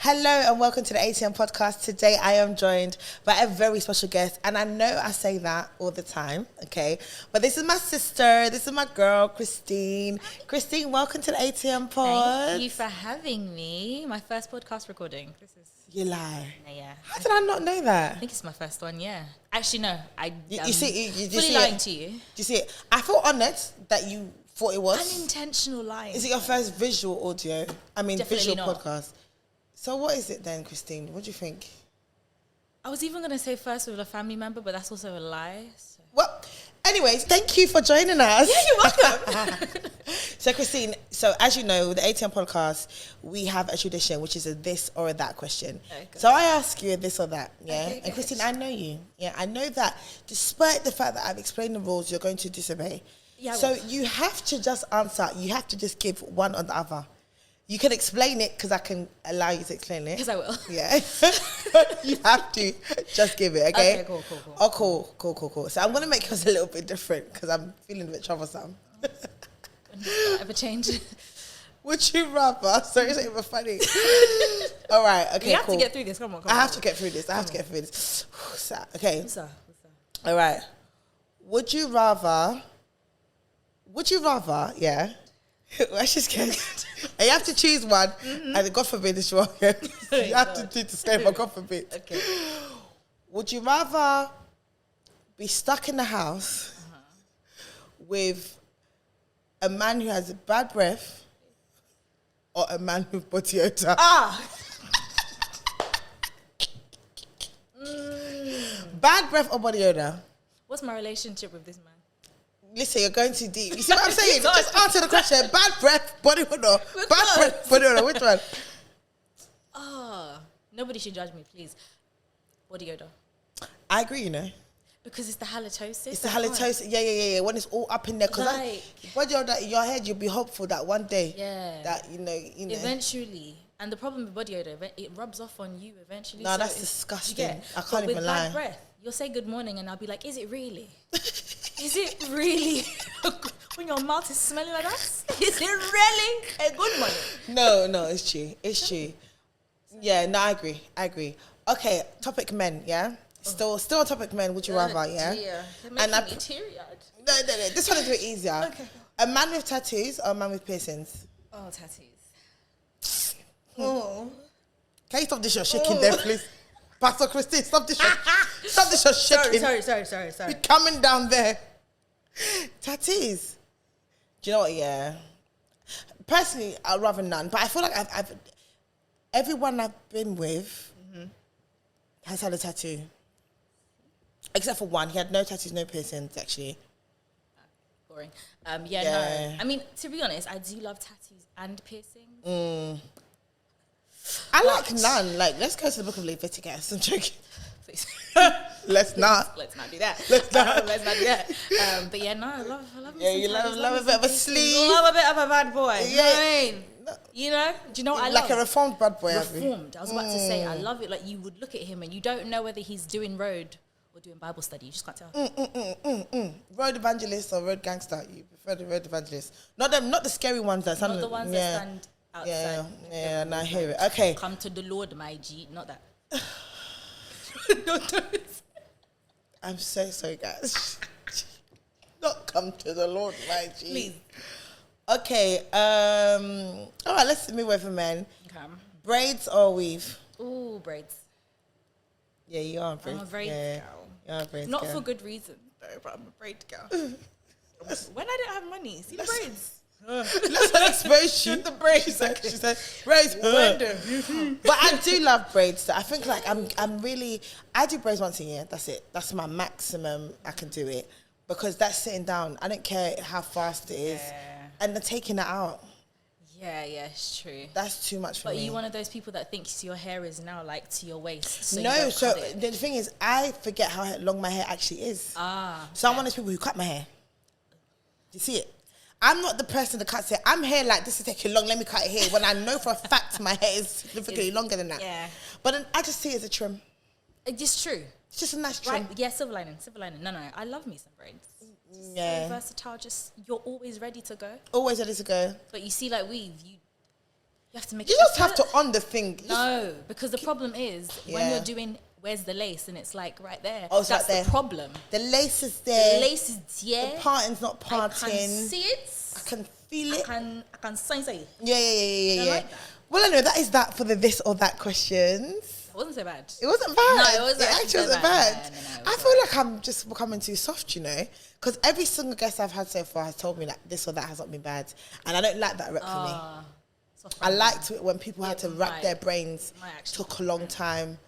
Hello and welcome to the ATM podcast. Today I am joined by a very special guest, and I know I say that all the time, okay? But this is my sister, this is my girl, Christine. Christine, welcome to the ATM pod. Thank you for having me. My first podcast recording. This is... You lie. Yeah. How did I not know that? I think it's my first one, yeah. Actually, no. You see, you fully see lying it? to you. Do you see it? I feel honoured that you thought it was. Unintentional lying. Is it your first visual audio? Definitely visual not. podcast. So what is it then, Christine? What do you think? I was even going to say first with a family member, but that's also a lie. So. Well, anyways, thank you for joining us. Yeah, you're welcome. So, Christine, so as you know, with the ATM podcast, we have a tradition, which is a this or a that question. Okay. So I ask you a this or that, yeah? Okay, and Christine, I know you. Yeah, I know that despite the fact that I've explained the rules, you're going to disobey. Yeah, so you have to just answer. You have to just give one or the other. You can explain it because I can allow you to explain it. Yes, I will. Yeah. You have to just give it, okay? Okay, cool. Oh, cool. So I'm going to make yours a little bit different because I'm feeling a bit troublesome. Ever change? Would you rather? Sorry, it's not even funny. All right, okay, You have cool. to get through this. Come on. I have to get through this. Okay. What's that? All right. Would you rather, yeah? Let's just get and you have to choose one, and God forbid it's wrong. You have to do disclaimer, God forbid. Okay. Would you rather be stuck in the house with a man who has bad breath or a man with body odor? Bad breath or body odor? What's my relationship with this man? Listen, you're going too deep. You see what I'm saying? Just answer the question. Bad breath, body odor. Bad breath, body odor. Which one? Nobody should judge me, please. Body odor. I agree, you know. Because it's the halitosis. It's the halitosis. Yeah. When it's all up in there. Because body odor in your head, you'll be hopeful that one day. Yeah. That, you know. Eventually. And the problem with body odor, it rubs off on you eventually. No, that's disgusting. I can't even lie. With bad breath, you'll say good morning and I'll be like, is it really? Is it really? When your mouth is smelling like that? Is it really a good morning? No, it's true. It's true. Yeah, no, I agree. Okay, topic men, yeah? Still on topic men, would you rather, yeah? Yeah. They're making me teary-eyed. No, this one is a bit easier. Okay. A man with tattoos or a man with piercings? Oh, tattoos. Oh. Can you stop this your shaking there, please? Pastor Christine, stop this your shaking. Sorry. You're coming down there. Tattoos. Do you know what, yeah? Personally, I'd rather none. But I feel like I've everyone I've been with has had a tattoo. Except for one. He had no tattoos, no piercings, actually. Boring. No. I mean, to be honest, I do love tattoos and piercings. I like none. Like, let's go to the book of Leviticus. I'm joking. Please. Let's not. Let's not do that. Let's not. Let's not do that. But yeah, no, I love Yeah, you love a bit of a sleeve. Love a bit of a bad boy. Yeah. You know what I mean? You know? Do you know what I love? Like a reformed bad boy, Reformed. I was about to say, I love it. Like, you would look at him and you don't know whether he's doing road or doing Bible study. You just can't tell. Road evangelist or road gangster? You prefer the road evangelist? Not the scary ones that Not the ones that stand outside. Yeah, no, I hear it. Okay. Come to the Lord, my G. Not that. I'm so sorry, guys. Not come to the Lord, my G. Please. Okay. All right, let's move away from men. Okay. Braids or weave? Ooh, braids. Yeah, you are a braid. I'm a braids girl. You are a braids Not girl. for good reason, though, but I'm a braid girl. When I didn't have money, see the braids. Let's not expose you. The braids. She said braids. But I do love braids. So I think like I do braids once a year. That's it. That's my maximum I can do it. Because that's sitting down. I don't care how fast it is. Yeah. And they're taking it out. Yeah, it's true. That's too much for me. But you one of those people that thinks your hair is now like to your waist. So no, so cut it. the thing is, I forget how long my hair actually is. So I'm one of those people who cut my hair. Do you see it? I'm not the person that cuts it. I'm here like, this is taking long, let me cut it here. When I know for a fact my hair is significantly longer than that. Yeah. But then I just see it as a trim. It's true. It's just a nice trim. Right? Yeah, silver lining. No. I love me some braids. Yeah. So versatile, you're always ready to go. Always ready to go. But you see, like weave, You have to make You just have to on the thing. No, because the problem is when Yeah. you're doing where's the lace and it's like right there. Oh, it's That's right there. the problem. The lace is there. The lace is there. The parting's not parting. I can see it. I can feel it. I can sense it. Yeah. like that. Well, anyway, that is that for the this or that questions. It wasn't so bad. It wasn't bad. No, it wasn't actually so wasn't bad. bad. No, I feel like I'm just becoming too soft, you know, because every single guest I've had so far has told me that this or that has not been bad, and I don't like that rep for me. I liked it when people had to wrap their brains. Took a long time.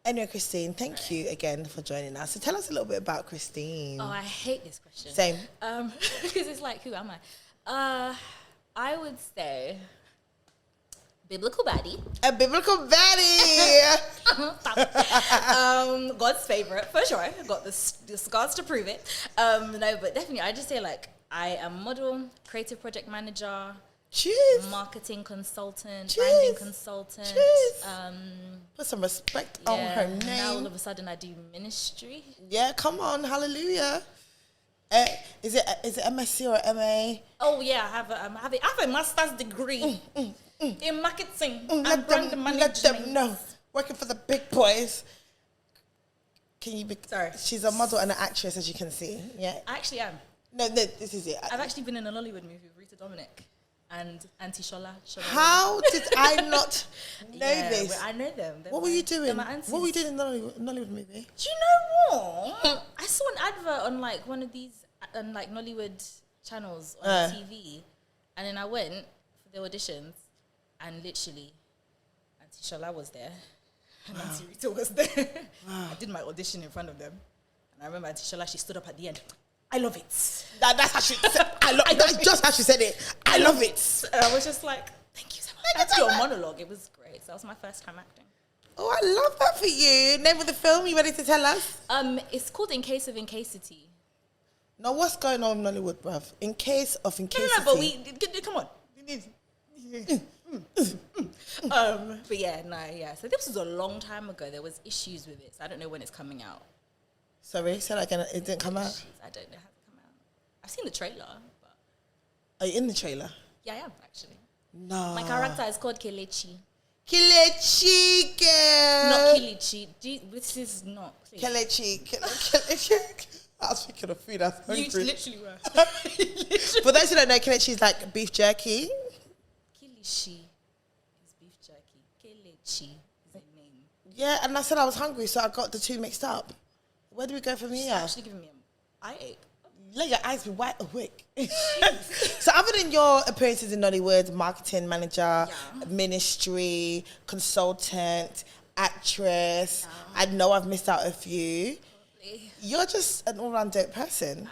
Anyway, Christine, thank you again for joining us. So tell us a little bit about Christine. Oh, I hate this question. Same. Because it's like, who am I? I would say biblical baddie. A biblical baddie. God's favorite, for sure. Got the scars to prove it. No, but definitely, I just say like, I am model, creative project manager, Cheers. marketing consultant, Cheers. branding consultant. Cheers. Put some respect on her name. Now all of a sudden I do ministry. Yeah, come on, hallelujah. Is it MSc or MA? Oh yeah, I have a master's degree in marketing and Let brand them management. know. Working for the big boys. Can you be? Sorry. She's a model and an actress, as you can see. Yeah. I actually am. No, this is it. I've actually been in a Nollywood movie with Rita Dominic and Auntie Shola. How did I not know this? Well, I know them. What were you doing? my aunties. What were you doing in the Nollywood movie? Do you know what? I saw an advert on like one of these like Nollywood channels on TV, and then I went for the auditions, and literally, Auntie Shola was there, and Auntie Rita was there. I did my audition in front of them, and I remember Auntie Shola, she stood up at the end. I love it. That's how she said. That's just how she said it. I love it. And I was just like, thank you so much. That's your monologue. It was great. So that was my first time acting. Oh, I love that for you. Name of the film. You ready to tell us? It's called In Case of Incasity. Now, what's going on in Nollywood, bruv? In case of incasity. No, but come on. But yeah. So this was a long time ago. There was issues with it. So I don't know when it's coming out. Sorry, say that again. It didn't come out. I don't know how to come out. I've seen the trailer, but Are you in the trailer? yeah, I am actually. No. My character is called Kelechi. Kelechi, girl. Not Kilichi. This is not. Please. Kelechi. I was thinking of food. I was hungry. You literally were. For those who don't know, Kelechi is like beef jerky. Kilishi is beef jerky. Kelechi is a name. Yeah, and I said I was hungry, so I got the two mixed up. Where do we go from here? Actually giving me an eye ache. Let your eyes be wide awake. So other than your appearances in Nollywood, marketing manager, ministry, consultant, actress, I know I've missed out a few. Probably. You're just an all-round dope person.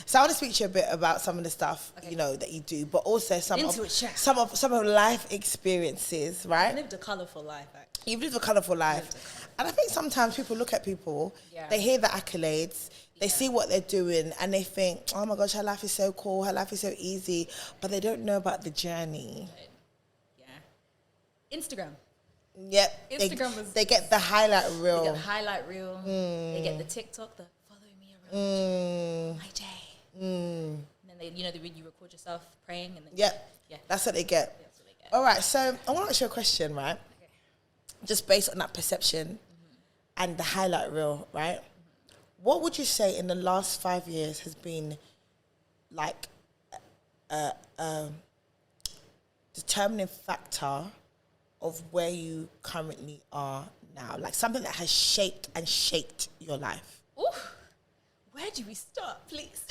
So I want to speak to you a bit about some of the stuff, you know, that you do, but also some of life experiences, right? I lived a colourful life, actually. You've lived a colourful life. And I think sometimes people look at people, they hear the accolades, they see what they're doing, and they think, oh my gosh, her life is so cool, her life is so easy, but they don't know about the journey. Yeah. Instagram. Yep. Instagram they get the highlight reel. They get the highlight reel. They get the TikTok, the follow me around my day. And then you record yourself praying, and then yeah, that's what they get. That's what they get. All right, so I want to ask you a question, right? Okay. Just based on that perception and the highlight reel, right? What would you say in the last 5 years has been like a determining factor of where you currently are now? Like something that has shaped your life. Ooh. Where do we start, please?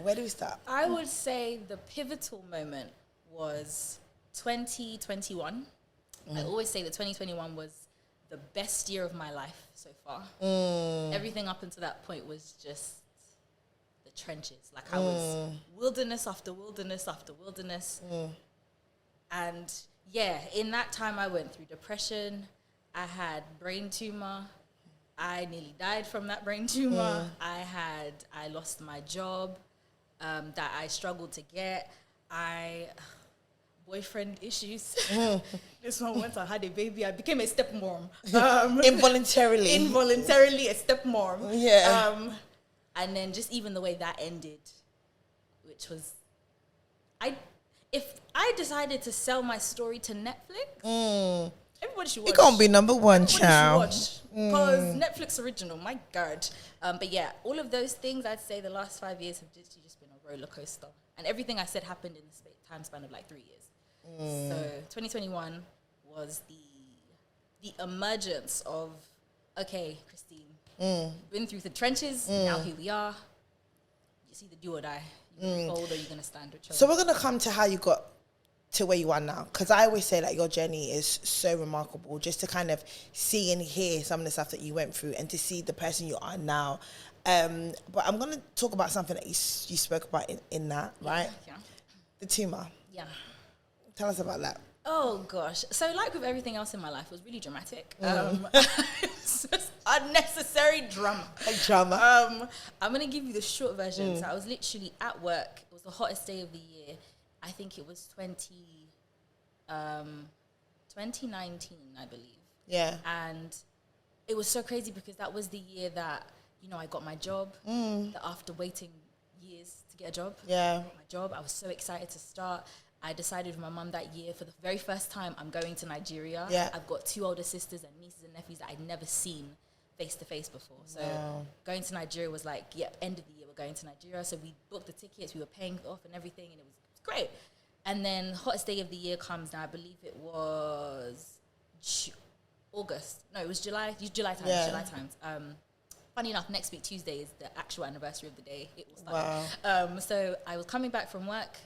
Where do we start? I would say the pivotal moment was 2021. I always say that 2021 was the best year of my life so far. Everything up until that point was just the trenches. Like I was wilderness after wilderness after wilderness. And yeah, in that time I went through depression. I had brain tumor. I nearly died from that brain tumor. I lost my job that I struggled to get. Boyfriend issues. This one, once I had a baby, I became a stepmom. Involuntarily a stepmom. Yeah. And then just even the way that ended, which was, if I decided to sell my story to Netflix, everybody should watch. It can't be number one, Everybody child. should watch. Because Netflix original, my God. But yeah, all of those things, I'd say the last 5 years have just been a roller coaster. And everything I said happened in the time span of like 3 years. So 2021 was the emergence of, okay, Christine, been through the trenches, now here we are. You see the do or die. You're going to fold or you're going to stand with So we're going to come to how you got to where you are now, because I always say that your journey is so remarkable, just to kind of see and hear some of the stuff that you went through and to see the person you are now. But I'm going to talk about something that you spoke about in that, right? Yeah. The tumour. Yeah. Tell us about that. Oh gosh. So like with everything else in my life, it was really dramatic. It's just unnecessary drama. I'm going to give you the short version. So I was literally at work. It was the hottest day of the year. I think it was 2019, I believe. Yeah. And it was so crazy because that was the year that, you know, I got my job. That after waiting years to get a job, I got my job. I was so excited to start. I decided with my mum that year, for the very first time, I'm going to Nigeria. Yeah. I've got 2 older sisters and nieces and nephews that I'd never seen face to face before. So going to Nigeria was like, end of the year, we're going to Nigeria. So we booked the tickets, we were paying off and everything, and it was great. And then hottest day of the year comes now. I believe it was August. No, it was July. July times. Yeah. July times. Funny enough, next week Tuesday is the actual anniversary of the day it was started. Wow. So I was coming back from work.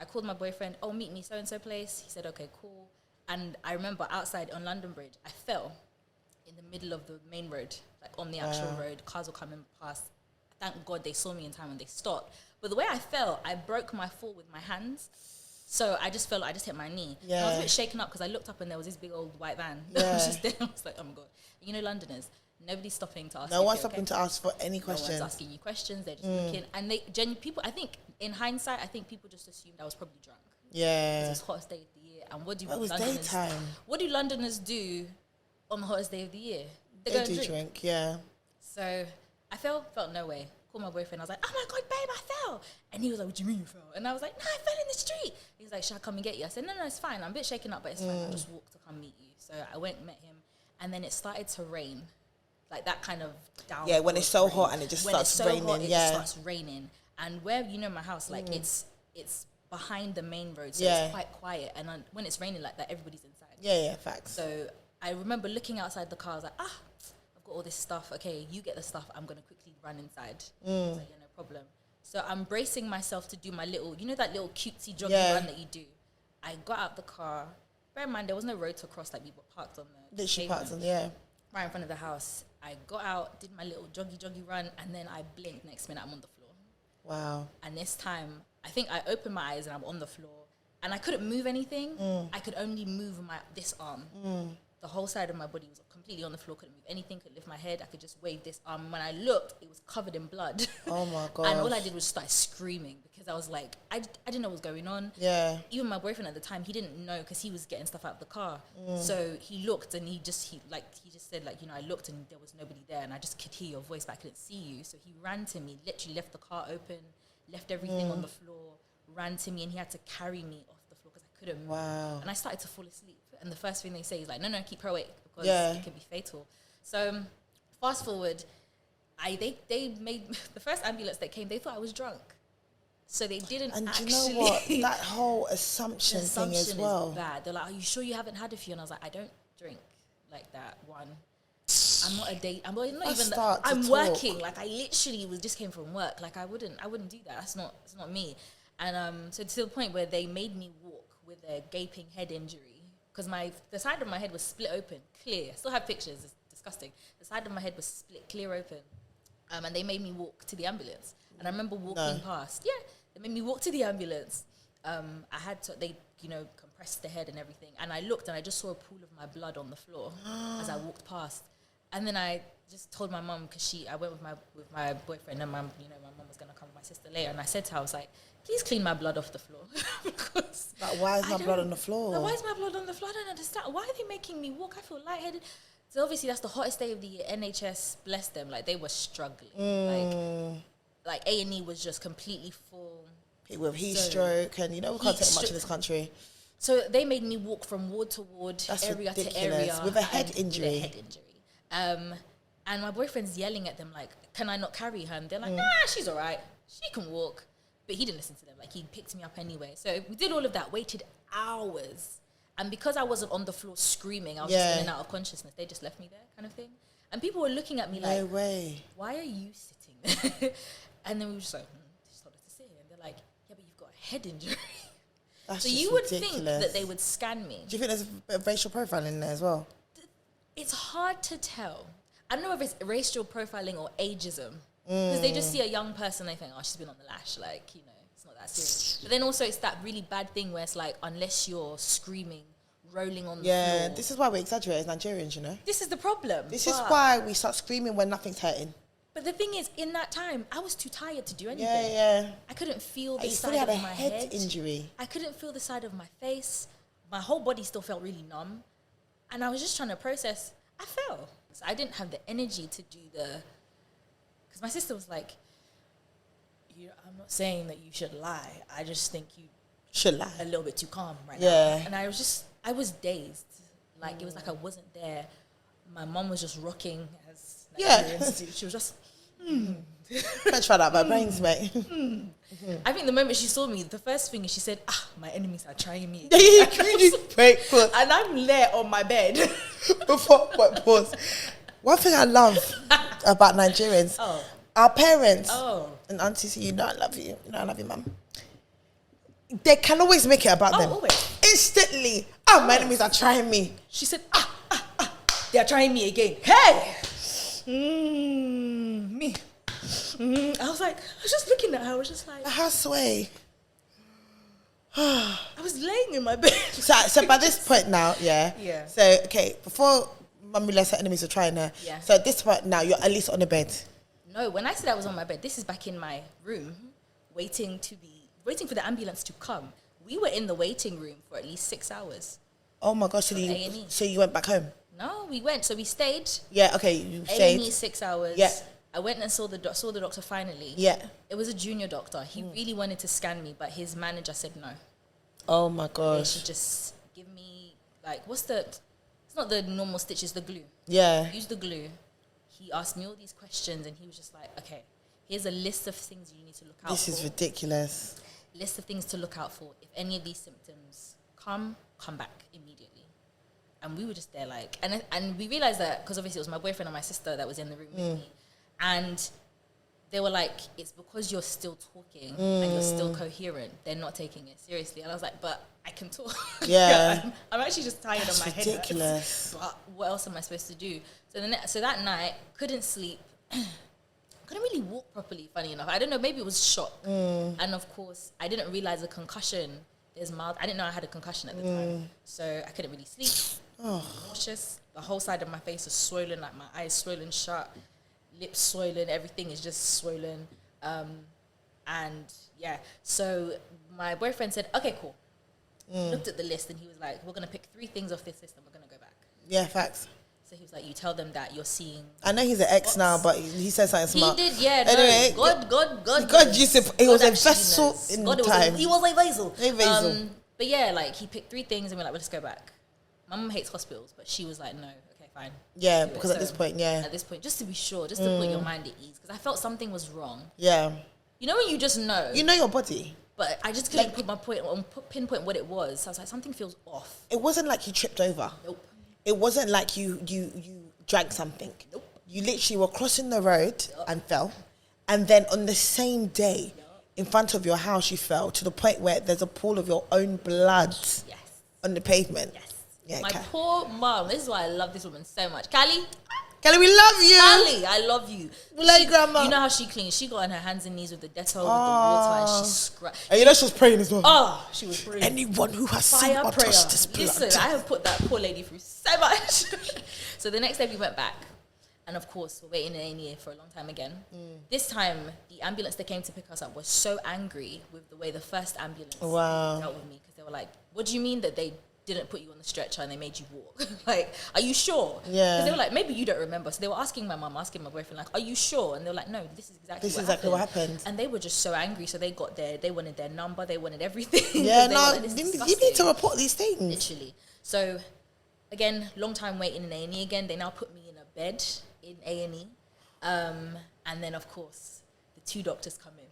I called my boyfriend. Oh, meet me so and so place. He said, okay, cool. And I remember outside on London Bridge, I fell in the middle of the main road, like on the actual road. Cars were coming past. Thank God they saw me in time and they stopped. But the way I fell, I broke my fall with my hands. So I just fell, I just hit my knee. Yeah. I was a bit shaken up because I looked up and there was this big old white van. Yeah. I was just there. I was like, oh my God. You know, Londoners, nobody's stopping to ask. No one's stopping to ask for any questions. No one's asking you questions. They're just looking. And people, I think, in hindsight, I think people just assumed I was probably drunk. Yeah. It was the hottest day of the year. And what do Londoners do on the hottest day of the year? They go and drink. Yeah. So I felt no way. Called my boyfriend. I was like, oh my God, babe, I fell. And he was like, what do you mean you fell? And I was like, no, I fell in the street. He was like, should I come and get you? I said, no, it's fine. I'm a bit shaken up, but it's fine. I'll just walk to come meet you. So I went and met him. And then it started to rain. Like that kind of down. Yeah, when it's so rain. Hot and it just when starts raining. Hot, it just starts raining. And where, you know, my house, like it's behind the main road. So it's quite quiet. And when it's raining like that, everybody's inside. Yeah, facts. So I remember looking outside the car. I was like, I've got all this stuff. Okay, you get the stuff. I'm going to quickly run inside. I was like, yeah, no problem. So I'm bracing myself to do my little, you know, that little cutesy jogging run that you do. I got out the car. Bear in mind, there was no road to cross, like we were parked on the pavement. Right in front of the house. I got out, did my little joggy run, and then I blinked. Next minute, I'm on the floor. Wow. And this time, I think I opened my eyes and I'm on the floor. And I couldn't move anything. I could only move this arm. The whole side of my body was completely on the floor. Couldn't move anything, couldn't lift my head. I could just wave this arm. When I looked, it was covered in blood. Oh my God. And all I did was start screaming because I was like, I didn't know what was going on. Yeah. Even my boyfriend at the time, he didn't know because he was getting stuff out of the car. So he looked and he just said, like, you know, I looked and there was nobody there and I just could hear your voice but I couldn't see you. So he ran to me, literally left the car open, left everything on the floor, ran to me, and he had to carry me off the floor because I couldn't move. Wow. And I started to fall asleep. And the first thing they say is like, no, keep her awake because it could be fatal. So fast forward, they made the first ambulance that came, they thought I was drunk. So they didn't actually. And you know what? That whole assumption thing as well. Is bad. They're like, are you sure you haven't had a few? And I was like, I don't drink like that. One, I'm not a date. I'm not even. I'm working. Like I literally just came from work. Like I wouldn't do that. It's not me. And so to the point where they made me walk with a gaping head injury. Because the side of my head was split open, clear. I still have pictures, it's disgusting. The side of my head was split clear open. And they made me walk to the ambulance. And I remember walking past. Yeah, they made me walk to the ambulance. They compressed the head and everything. And I looked and I just saw a pool of my blood on the floor as I walked past. And then I just told my mum, because I went with my boyfriend and my mum was going to come with my sister later. And I said to her, I was like, please clean my blood off the floor. Because why is my blood on the floor? Why is my blood on the floor? I don't understand. Why are they making me walk? I feel lightheaded. So obviously that's the hottest day of the year. NHS, bless them, like they were struggling. Like A&E was just completely full. with heat stroke, and we can't take much in this country. So they made me walk from ward to ward, area ridiculous. to area. With a head injury. With a head injury. And my boyfriend's yelling at them like, can I not carry her? And they're like, nah, she's all right. She can walk. But he didn't listen to them. Like, he picked me up anyway. So we did all of that, waited hours. And because I wasn't on the floor screaming, I was just in and out of consciousness. They just left me there, kind of thing. And people were looking at me like, no way. Why are you sitting there? And then we were just like, they just told us to sit here. And they're like, yeah, but you've got a head injury. That's so just you would ridiculous. think that they would scan me. Do you think there's a bit of racial profiling in there as well? It's hard to tell. I don't know if it's racial profiling or ageism. Because they just see a young person, they think, oh, she's been on the lash. Like, it's not that serious. But then also it's that really bad thing where it's like, unless you're screaming, rolling on the floor. Yeah, this is why we exaggerate as Nigerians, This is the problem. This is why we start screaming when nothing's hurting. But the thing is, in that time, I was too tired to do anything. Yeah. I couldn't feel the You side fully had of a my head head. injury. I couldn't feel the side of my face. My whole body still felt really numb. And I was just trying to process. I fell. So I didn't have the energy to do because my sister was like, I'm not saying that you should lie. I just think you should lie. A little bit too calm right now. And I was dazed. Like, it was like I wasn't there. My mom was just rocking as Nigerians do. She was just, Can't try that, my brains, mate. I think the moment she saw me, the first thing is she said, my enemies are trying me. Wait, pause. And I'm there on my bed. Pause. One thing I love about Nigerians, our parents and aunties, I love you. I love you, mum. They can always make it about them. Always. Instantly. My enemies are trying me. She said, they are trying me again. Hey! Me. I was just looking at her. I was just like, How sway. I was laying in my bed. So by this point now, Yeah. So, okay, before mum realised her enemies were trying her. Yeah. So at this point now, you're at least on the bed. No, when I said I was on my bed, this is back in my room, waiting for the ambulance to come. We were in the waiting room for at least 6 hours. Oh my gosh, so you went back home? No, we went. So we stayed. Yeah, okay, you stayed. A&E 6 hours. Yeah. I went and saw the doctor finally. Yeah. It was a junior doctor. He really wanted to scan me, but his manager said no. Oh my gosh. They should just give me, it's not the normal stitches, the glue. Yeah. Use the glue. He asked me all these questions and he was just like, okay, here's a list of things you need to look out for. This is ridiculous. List of things to look out for. If any of these symptoms come back immediately. And we were just there and we realized that, because obviously it was my boyfriend and my sister that was in the room with me. And they were like, it's because you're still talking and you're still coherent. They're not taking it seriously. And I was like, but I can talk. Yeah. I'm actually just tired of my head. Ridiculous. But what else am I supposed to do? So that night, couldn't sleep. Couldn't really walk properly, funny enough. I don't know, maybe it was shock. And of course, I didn't realize a concussion is mild. I didn't know I had a concussion at the time. So I couldn't really sleep. Nauseous. The whole side of my face is swollen, like my eyes swollen shut, lips swollen, everything is just swollen. And yeah, so my boyfriend said, okay, cool. Looked at the list and he was like, we're going to pick 3 things off this list and we're going to go back. Yeah, facts. So he was like, you tell them that you're seeing. I know he's an ex now, but he said something smart. He did, yeah. Anyway, God used it. It was a vessel in time. He was a vessel. A vessel. But yeah, he picked 3 things and we're like, well, let's go back. My mum hates hospitals, but she was like, no, okay, fine. Yeah, because at this point, At this point, just to be sure, just to put your mind at ease, because I felt something was wrong. Yeah. You know when you just know? You know your body. But I just couldn't pinpoint what it was. So I was like, something feels off. It wasn't like you tripped over. Nope. It wasn't like you drank something. Nope. You literally were crossing the road and fell. And then on the same day, in front of your house, you fell to the point where there's a pool of your own blood on the pavement. Yes. Yeah, My poor mom. This is why I love this woman so much. Callie, we love you. Callie, I love you. We love you, Grandma. You know how she cleans. She got on her hands and knees with the Dettol, with the water, and she scratched. And you know she was praying as well. Oh, she was praying. Anyone who has seen or touched this blood. Listen, I have put that poor lady through so much. So the next day we went back. And of course, we're waiting in A&E for a long time again. This time, the ambulance that came to pick us up was so angry with the way the first ambulance dealt with me. Because they were like, what do you mean that they didn't put you on the stretcher and they made you walk. Like, are you sure? Yeah. Because they were like, maybe you don't remember. So they were asking my mum, asking my boyfriend, like, are you sure? And they were like, no, this is exactly what happened. And they were just so angry. So they wanted their number, they wanted everything. Yeah, no, you need to report these things. Literally. So, again, long time waiting in A&E again. They now put me in a bed in A&E. And then, of course, the 2 doctors come in.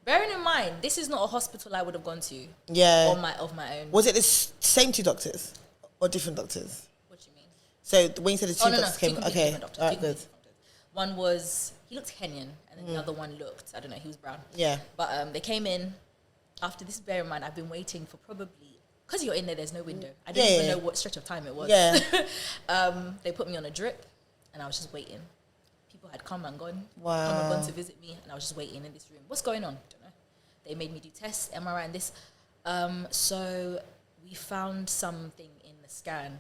Bearing in mind, this is not a hospital I would have gone to. Yeah. Of my own. Was it the same 2 doctors or different doctors? What do you mean? So when you said the 2 doctors came, okay, doctors, all right, good. One was, he looked Kenyan, and then the other one looked, I don't know, he was brown. Yeah. But they came in after this. Bear in mind, I've been waiting for probably, because you're in there's no window. I didn't even know what stretch of time it was. Yeah. They put me on a drip, and I was just waiting. People had come and gone. Wow. Come and gone to visit me, and I was just waiting in this room. What's going on? Don't know. They made me do tests, MRI, and this. So we found something in the scan,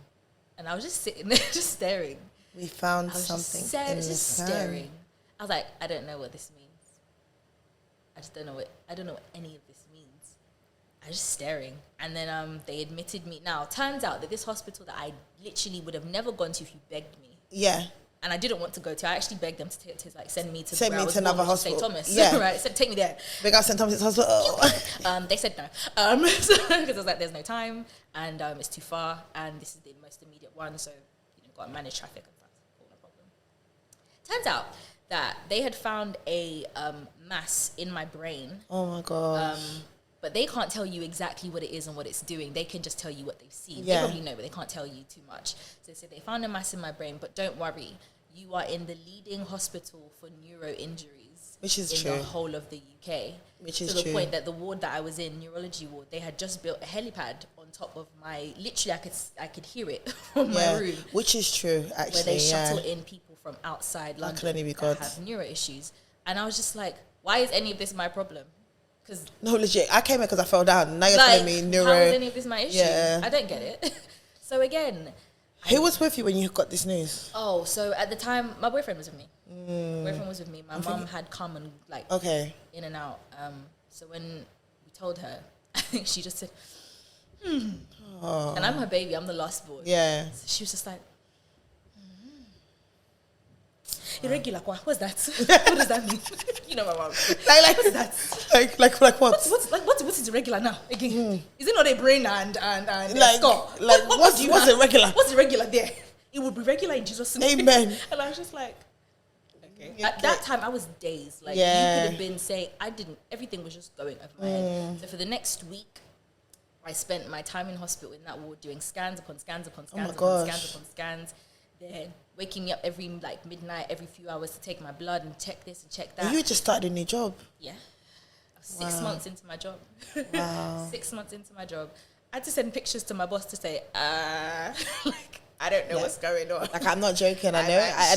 and I was just sitting there, just staring. We found something in the scan. Staring. I was like, I don't know what this means. I don't know what any of this means. I was just staring. And then they admitted me. Now, turns out that this hospital that I literally would have never gone to if you begged me. Yeah. And I didn't want to go to. I actually begged them to like send me to another hospital. St. Thomas. Yeah. Right. Said, take me there. Big up St. Thomas Hospital. They said no. Because I was like, there's no time, and it's too far, and this is the most immediate one, so got to manage traffic and stuff. Cool, no problem. Turns out that they had found a mass in my brain. Oh my gosh. But they can't tell you exactly what it is and what it's doing. They can just tell you what they've seen. Yeah. They probably know, but they can't tell you too much. So they said they found a mass in my brain, but don't worry. You are in the leading hospital for neuro injuries. Which is in true. the whole of the UK. Which is to the true. point that the ward that I was in, neurology ward, they had just built a helipad on top of my, literally I could hear it from my room. Which is true, actually. Where they shuttle in people from outside London can only be that God. have neuro issues. And I was just like, why is any of this my problem? Because no, legit. I came here because I fell down. Now you're like, telling me neuro. how is any of this my issue? Yeah. I don't get it. So again, who was with you when you got this news? oh, so at the time, my boyfriend was with me. My boyfriend was with me. My mum had come and like in and out. So when we told her, I think she just said, Oh. and I'm her baby. I'm the last born. Yeah. So she was just like, irregular. What's that? What does that mean? You know my mom. Like what's that? Like what? What is irregular now? Again, is it not a brain and like, skull? Like what's irregular? What's irregular there? It would be regular in Jesus' name. Amen. And I was just like, okay. At that time, I was dazed. Like, Yeah. you could have been saying, everything was just going over my head. So for the next week, I spent my time in hospital in that ward doing scans upon scans upon scans upon scans upon scans. Then waking me up every like midnight, every few hours to take my blood and check this and check that. And you just started a new job. Yeah. I was 6 months into my job. Wow. 6 months into my job. I had to send pictures to my boss to say, like, I don't know what's going on. Like, I'm not joking. I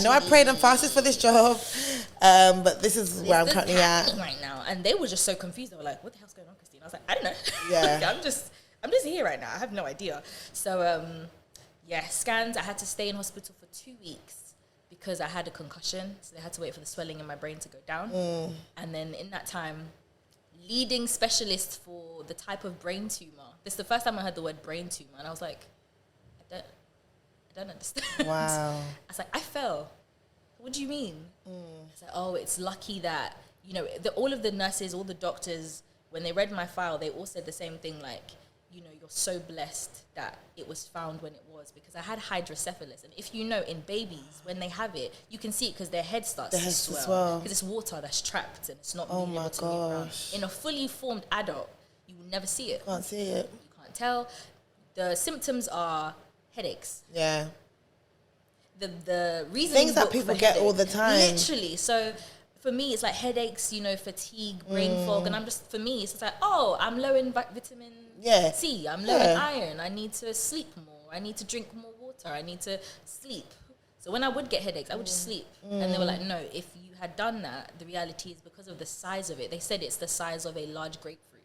know I prayed and fasted for this job, but this is where I'm currently at right now. And they were just so confused. They were like, "What the hell's going on, Christine?" I was like, "I don't know. Yeah. I'm just here right now. I have no idea." So, scans. I had to stay in hospital for 2 weeks because I had a concussion. So they had to wait for the swelling in my brain to go down. And then in that time, leading specialist for the type of brain tumor. This is the first time I heard the word brain tumor, and I was like, I don't understand. Wow. I was like, I fell. What do you mean? It's like, oh, it's lucky that, all of the nurses, all the doctors, when they read my file, they all said the same thing, like, you're so blessed that it was found when it was, because I had hydrocephalus. And if you know, in babies, when they have it, you can see it because their head starts to swell. Because it's water that's trapped and it's not being able to move around. In a fully formed adult, you will never see it. Can't see it. You can't tell. The symptoms are headaches. Yeah. The reason things that people get all the time. Literally. So for me, it's like headaches, fatigue, brain fog, and for me, it's just like, oh, I'm low in vitamin C. I'm low in iron. I need to sleep more. I need to drink more water. I need to sleep. So when I would get headaches, I would just sleep. And they were like, no, if you had done that, the reality is because of the size of it. They said it's the size of a large grapefruit.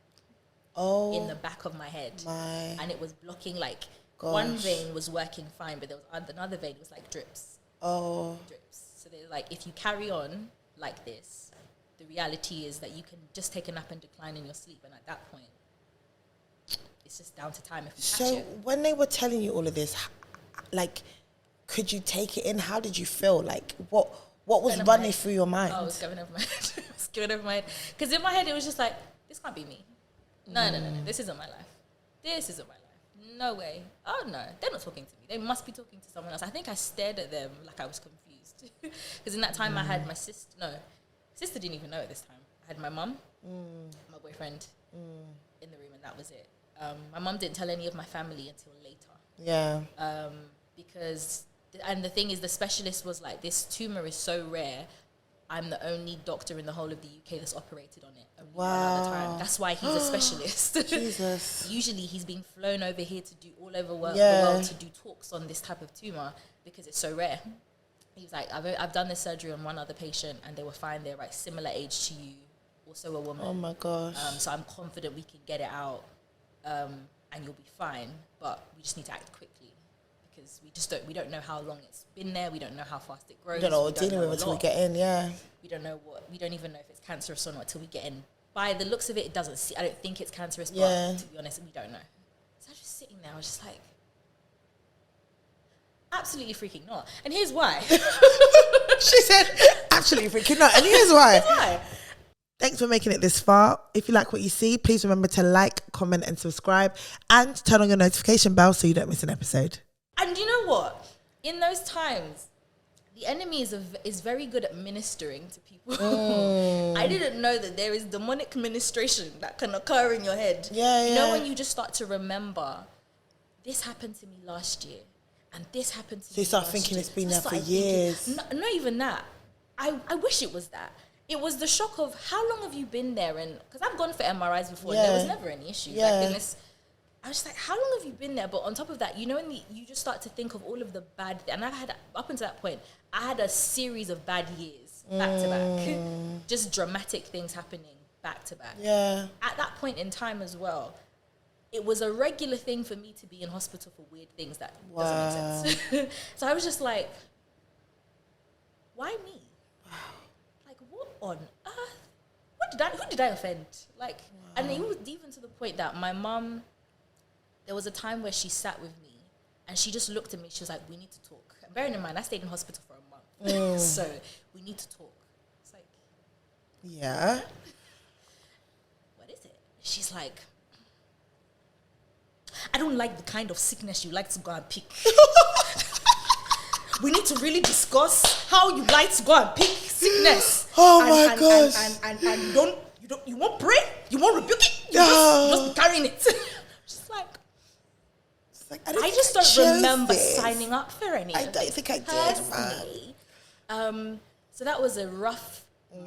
In the back of my head. And it was blocking, like, one vein was working fine, but there was another vein was like drips. Drips. So they're like, if you carry on like this, the reality is that you can just take a nap and decline in your sleep, and at that point, it's just down to time if we So catch it. when they were telling you all of this, like, could you take it in? How did you feel? Like, what was running through your mind? Oh, it was going over my head. It was going over my head. Because in my head, it was just like, this can't be me. No. This isn't my life. This isn't my life. No way. Oh, no. They're not talking to me. They must be talking to someone else. I think I stared at them like I was confused. Because in that time, I had my sister. No, sister didn't even know at this time. I had my mum, my boyfriend in the room, and that was it. My mum didn't tell any of my family until later. Yeah. Because, and the thing is, the specialist was like, this tumour is so rare, I'm the only doctor in the whole of the UK that's operated on it. One other time. That's why he's a specialist. Jesus. Usually he's being flown over here to do all over the world to do talks on this type of tumour because it's so rare. He was like, I've done this surgery on one other patient and they were fine. They're like similar age to you, also a woman. Oh my gosh. So I'm confident we can get it out and you'll be fine. But we just need to act quickly because we don't know how long it's been there. We don't know how fast it grows. We don't know what we're dealing with until we get in, We don't even know if it's cancerous or not until we get in. By the looks of it, I don't think it's cancerous, but to be honest, we don't know. So I was just sitting there, I was just like, absolutely freaking not. And here's why. She said, absolutely freaking not. And here's why. Thanks for making it this far. If you like what you see, please remember to like, comment, and subscribe, and turn on your notification bell so you don't miss an episode. And you know what? In those times, the enemy is very good at ministering to people. I didn't know that there is demonic ministration that can occur in your head. You know, when you just start to remember, this happened to me last year, and this happened to me. So you start thinking it's been there for years. Not even that. I wish it was that. It was the shock of how long have you been there? And because I've gone for MRIs before, and there was never any issue. Like in this, I was just like, how long have you been there? But on top of that, you know, when you just start to think of all of the bad, and I've had, up until that point, I had a series of bad years back to back. Just dramatic things happening back to back. At that point in time as well, it was a regular thing for me to be in hospital for weird things that doesn't make sense. So I was just like, why me? Like, what on earth? Who did I offend? Like, and it was even to the point that my mum, there was a time where she sat with me and she just looked at me. She was like, we need to talk. And bearing in mind, I stayed in hospital for a month. So we need to talk. It's like, what is it? She's like, I don't like the kind of sickness you like to go and pick. We need to really discuss how you like to go and pick sickness. Oh my gosh. And you won't pray? You won't rebuke it? You just be carrying it. Just like, I just don't remember signing up for any. I don't think I did, man. So that was a rough month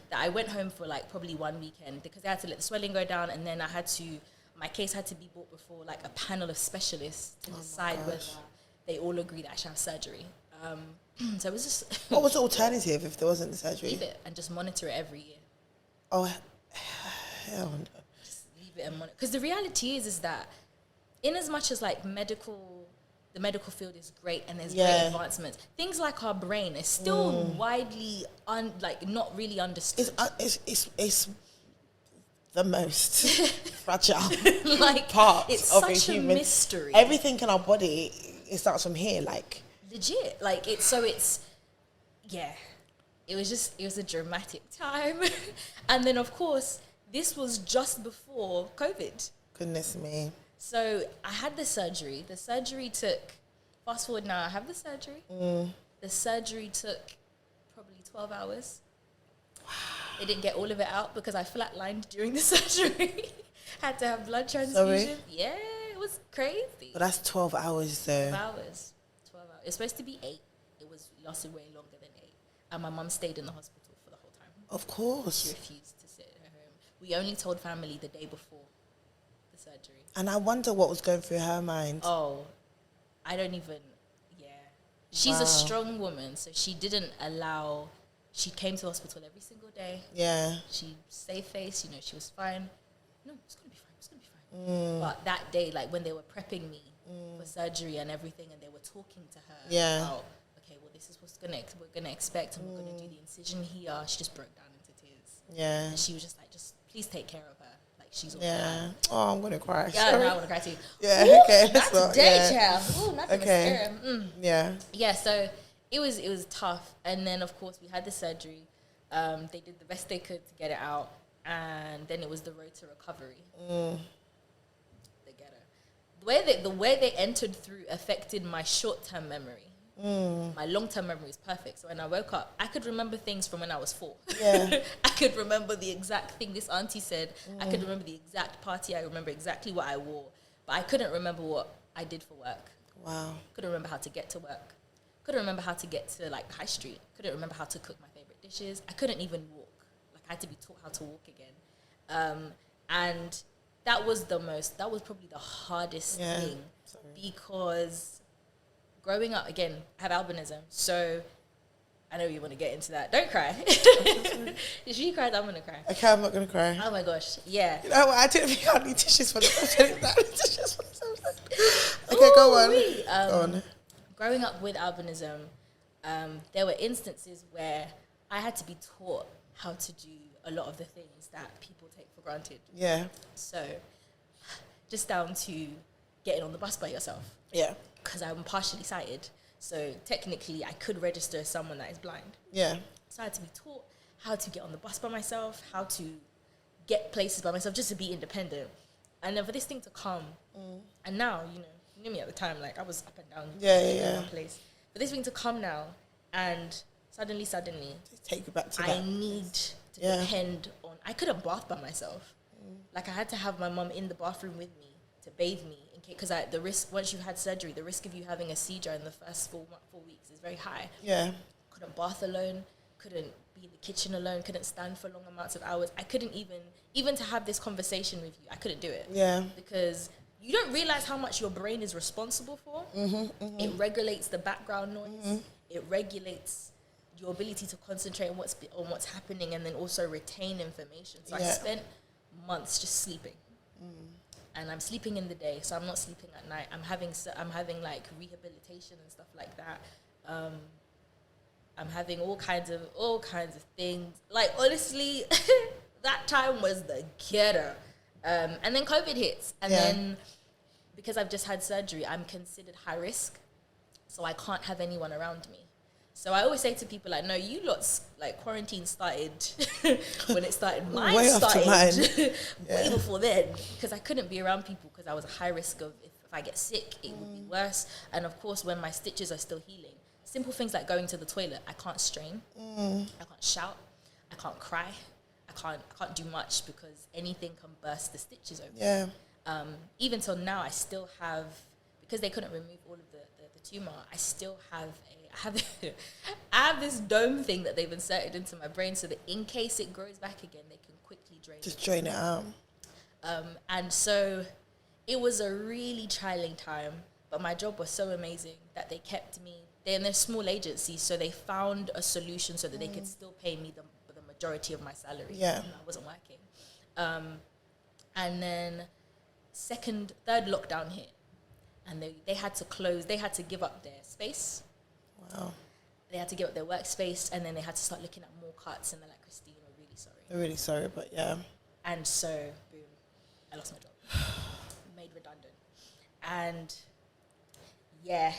that I went home for like probably 1 weekend because I had to let the swelling go down, and then my case had to be brought before like a panel of specialists to decide whether they all agree that I should have surgery. So it was just... What was the alternative if there wasn't the surgery? Leave it and just monitor it every year. Oh, hell no. Just leave it and monitor. Because the reality is that in as much as like the medical field is great and there's great advancements, things like our brain is still widely not really understood. It's the most fragile like part it's of a such human. A mystery. Everything in our body, it starts from here, like legit. Like it was a dramatic time. And then of course this was just before COVID. Goodness me. So I had the surgery. The surgery took, fast forward now, I have the surgery. The surgery took probably 12 hours. Wow. They didn't get all of it out because I flatlined during the surgery. Had to have blood transfusion. Sorry? Yeah, it was crazy. But that's 12 hours though. 12 hours. It's supposed to be 8. It lasted way longer than 8. And my mum stayed in the hospital for the whole time. Of course. She refused to sit at her home. We only told family the day before the surgery. And I wonder what was going through her mind. Oh, I don't even, She's a strong woman, so she didn't allow, she came to hospital every single day. Yeah. She saved face, she was fine. No, it's going to be fine. But that day, like when they were prepping me for surgery and everything, and they were talking to her about, okay, well, this is we're going to expect, and we're going to do the incision here. She just broke down into tears. Yeah. And she was just like, just please take care of her. Like, she's all Yeah. fine. Oh, I'm gonna cry. Yeah, Sorry. no, I want to cry too. Yeah. Ooh, Okay. not So, today, yeah. child. Ooh, not the Okay. mascara. Yeah. Yeah, so it was tough. And then, of course, we had the surgery. They did the best they could to get it out. And then it was the road to recovery. The ghetto. The way they entered through affected my short-term memory. My long-term memory is perfect. So when I woke up, I could remember things from when I was 4. Yeah. I could remember the exact thing this auntie said. I could remember the exact party. I remember exactly what I wore. But I couldn't remember what I did for work. Wow. Couldn't remember how to get to work. Couldn't remember how to get to, like, high street. Couldn't remember how to cook my favorite dishes. I couldn't even walk. Like, I had to be taught how to walk again. And that was probably the hardest thing. Sorry. Because growing up, again, I have albinism. So I know you want to get into that. Don't cry. If she cries, I'm going to cry. Okay, I'm not gonna cry. Oh my gosh. Yeah. You know what? I didn't think I need tissues for this. Okay, go on. Go on. Growing up with albinism, there were instances where I had to be taught how to do a lot of the things that people take for granted. Yeah. So, just down to getting on the bus by yourself. Yeah. Because I'm partially sighted. So, technically, I could register as someone that is blind. Yeah. So, I had to be taught how to get on the bus by myself, how to get places by myself, just to be independent. And then for this thing to come, and now, you knew me at the time, like, I was up and down. Yeah. One place. For this thing to come now, and suddenly, Just take you back to I that. need to depend on... I couldn't bath by myself. Like, I had to have my mum in the bathroom with me to bathe me. Because the risk, once you've had surgery, the risk of you having a seizure in the first 4 weeks is very high. Yeah. Couldn't bath alone, couldn't be in the kitchen alone, couldn't stand for long amounts of hours. I couldn't even to have this conversation with you, I couldn't do it. Yeah. Because you don't realize how much your brain is responsible for. It regulates the background noise. It regulates your ability to concentrate on what's happening and then also retain information. So I spent months just sleeping. And I'm sleeping in the day, so I'm not sleeping at night. I'm having like rehabilitation and stuff like that. I'm having all kinds of things. Like, honestly, that time was the ghetto. And then COVID hits, and then because I've just had surgery, I'm considered high risk, so I can't have anyone around me. So I always say to people, like, no, you lot's, like, quarantine started when it started. Mine started way before then, because I couldn't be around people because I was a high risk of if I get sick, it would be worse. And, of course, when my stitches are still healing, simple things like going to the toilet, I can't strain, I can't shout, I can't cry, I can't do much because anything can burst the stitches open. Yeah. Even till now, I still have, because they couldn't remove all of the tumour, I still have I have this dome thing that they've inserted into my brain so that in case it grows back again, they can quickly drain it. Just drain it out. And so it was a really trying time, but my job was so amazing that they kept me. They're a small agency, so they found a solution so that they could still pay me the majority of my salary. Yeah. Even though I wasn't working. And then third lockdown hit, and they had to close. They had to give up their space. Wow. They had to give up their workspace, and then they had to start looking at more cuts, and they're like, Christine, we're really sorry. I'm really sorry, but yeah. And so, boom, I lost my job. Made redundant. And, yeah,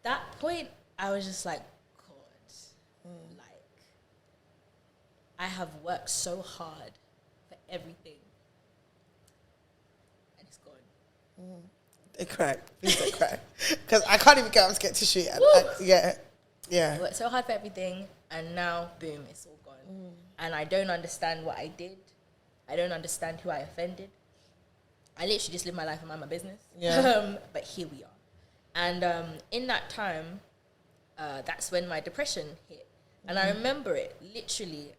that point, I was just like, God, like, I have worked so hard for everything, and it's gone. They cry. Please don't cry. Because I can't even get up to get tissue. I worked so hard for everything, and now, boom, it's all gone. And I don't understand what I did. I don't understand who I offended. I literally just live my life and mind my business. Yeah. But here we are. And in that time, that's when my depression hit. And I remember it, literally.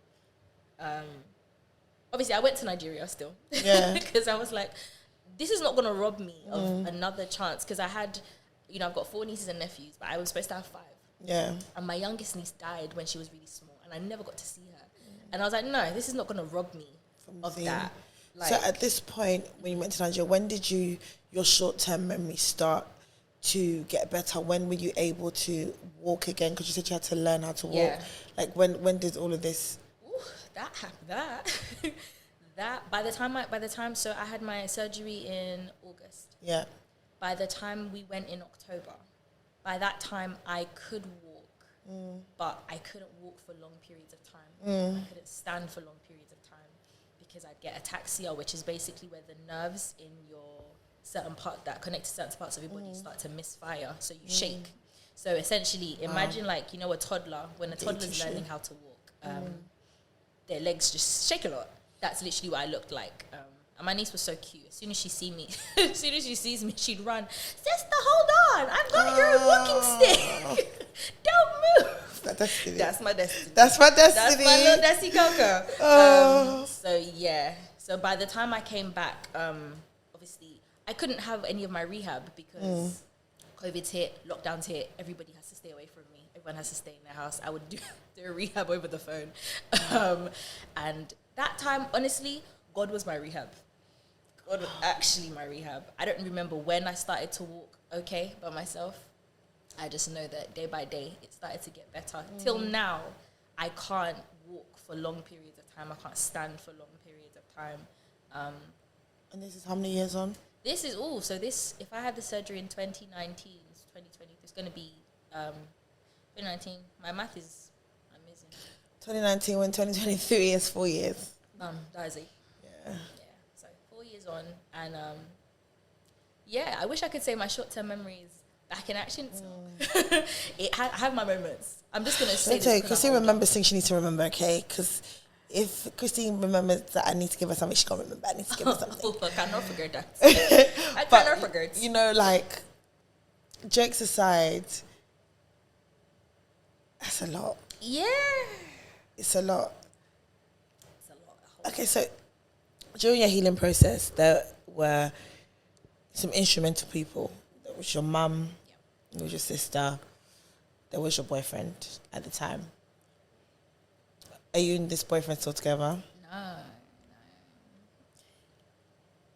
Obviously, I went to Nigeria still. Yeah. Because I was like, this is not going to rob me of another chance. Because I had, I've got 4 nieces and nephews, but I was supposed to have 5. Yeah. And my youngest niece died when she was really small, and I never got to see her. And I was like, no, this is not going to rob me of that. Like, so at this point, when you went to Nigeria, when did your short-term memory start to get better? When were you able to walk again? Because you said you had to learn how to walk. Yeah. Like, when did all of this... Ooh, that by the time, so I had my surgery in August. Yeah. By the time we went in October, by that time I could walk, but I couldn't walk for long periods of time. I couldn't stand for long periods of time because I'd get ataxia, which is basically where the nerves in your certain part that connect to certain parts of your body start to misfire, so you shake. So essentially, imagine like, you know, a toddler, when a toddler's learning how to walk, their legs just shake a lot. That's literally what I looked like. And my niece was so cute. As soon as she sees me, she'd run. Sister, hold on. I've got your walking stick. Don't move. That's my destiny. That's my destiny. That's my little destiny coco. Oh. So, yeah. So, by the time I came back, obviously, I couldn't have any of my rehab because COVID's hit, lockdown's hit. Everybody has to stay away from me. Everyone has to stay in their house. I would do a rehab over the phone. And that time, honestly, God was my rehab. God was actually my rehab. I don't remember when I started to walk okay by myself. I just know that day by day, it started to get better. Till now, I can't walk for long periods of time. I can't stand for long periods of time. And this is how many years on? This is if I had the surgery in 2019, it's 2020, it's going to be 2019. My math is amazing. 2019 when 2023 is 4 years. That is it. Yeah. Yeah. So 4 years on, and I wish I could say my short-term memory is back in action. So I have my moments. I'm just gonna say. Let me tell you, Christine remembers things she needs to remember. Okay, because if Christine remembers that I need to give her something, she can't remember. I need to give her something. Oh, I cannot forget that. I cannot forget. You know, like, jokes aside, that's a lot. Yeah. It's a lot. It's a lot. Okay, so during your healing process, there were some instrumental people. There was your mum, there was your sister, there was your boyfriend at the time. Are you and this boyfriend still together? No.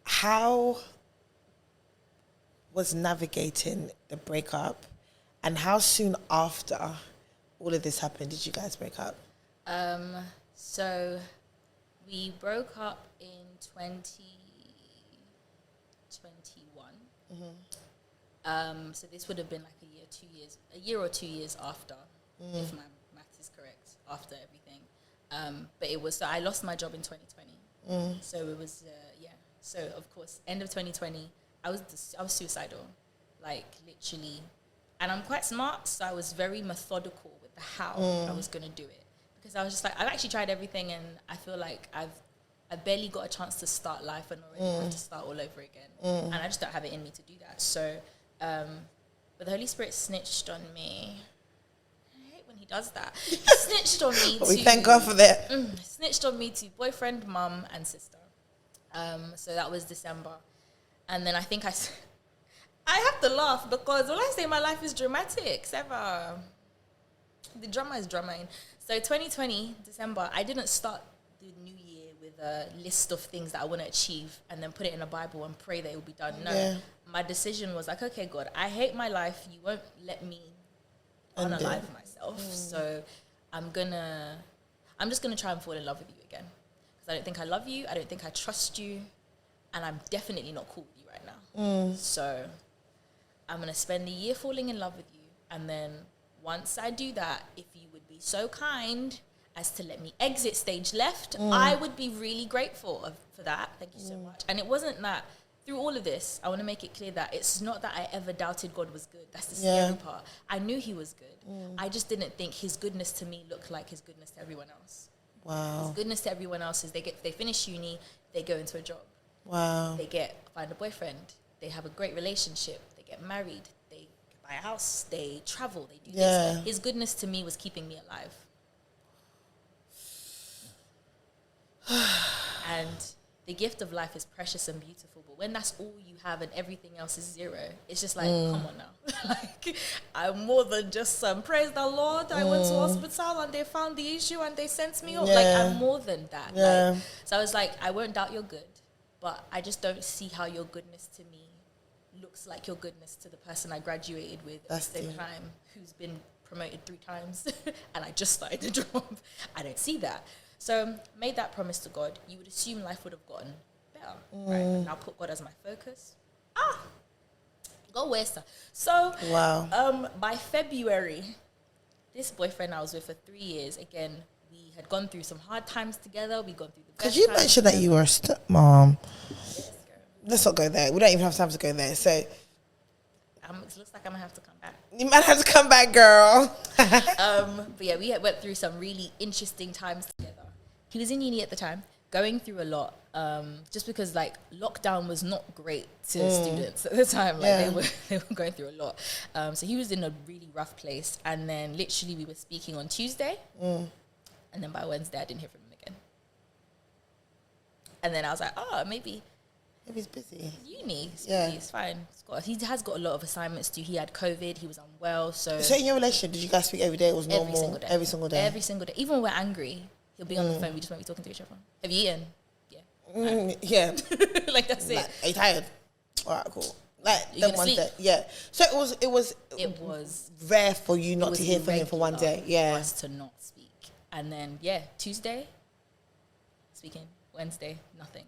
How was navigating the breakup, and how soon after all of this happened did you guys break up? So we broke up in 2021. So this would have been like a year or 2 years after, if my math is correct, after everything. But it was, so I lost my job in 2020. So it was, So of course, end of 2020, I was suicidal, like literally. And I'm quite smart, so I was very methodical with the how I was going to do it. Because I was just like, I've actually tried everything, and I feel like I barely got a chance to start life and already have to start all over again. And I just don't have it in me to do that. So, but the Holy Spirit snitched on me. I hate when he does that. He snitched on me We thank God for that. Snitched on me to boyfriend, mum, and sister. So that was December. And then I think I have to laugh because when I say my life is dramatic, Seva, the drama is dramaing. So 2020, December, I didn't start the new year with a list of things that I want to achieve and then put it in a Bible and pray that it will be done. No, my decision was like, okay, God, I hate my life. You won't let me unalive myself. So I'm just gonna try and fall in love with you again. Because I don't think I love you. I don't think I trust you. And I'm definitely not cool with you right now. So I'm going to spend a year falling in love with you. And then once I do that, if you would be so kind as to let me exit stage left, I would be really grateful for that. Thank you so much. And it wasn't that, through all of this, I want to make it clear that it's not that I ever doubted God was good. That's the scary part. I knew he was good. I just didn't think his goodness to me looked like his goodness to everyone else. Wow. His goodness to everyone else is they finish uni, they go into a job. Wow. They find a boyfriend, they have a great relationship, they get married, they buy a house, they travel, they do this. His goodness to me was keeping me alive. And the gift of life is precious and beautiful, but when that's all you have and everything else is zero, it's just like, come on now. Like, I'm more than just praise the Lord. I went to hospital and they found the issue and they sent me home. Like, I'm more than that. Like, so I was like, I won't doubt your good, but I just don't see how your goodness to me looks like your goodness to the person I graduated with at the same time, who's been promoted 3 times and I just started the job. I don't see that. So made that promise to God. You would assume life would have gotten better, right? Now put God as my focus. Go waste. So Wow. by February, this boyfriend I was with for 3 years, again, we had gone through some hard times together. We gone through the best Because you times mentioned that you were a stepmom. Yes, girl. Let's not go there. We don't even have time to go there. So It looks like I'm gonna have to come back. you might have to come back, girl. But yeah, we went through some really interesting times together. He was in uni at the time, going through a lot. Just because like lockdown was not great to students at the time. Like they were going through a lot. So he was in a really rough place. And then literally we were speaking on Tuesday, and then by Wednesday I didn't hear from him again. And then I was like, maybe He's busy. uni. It's fine. He has got a lot of assignments to do. He had COVID. He was unwell. So in your relationship, did you guys speak every day? It was normal. Every single day. Every single day. Even when we're angry, he'll be on the phone. We just won't be talking to each other. Have you eaten? Yeah. Like that's it. Like, are you tired? All right, cool. Like You then gonna one sleep? day. Yeah. So it was rare for you not to hear from him for one day. Yeah. For us to not speak. And then Tuesday, speaking. Wednesday, nothing.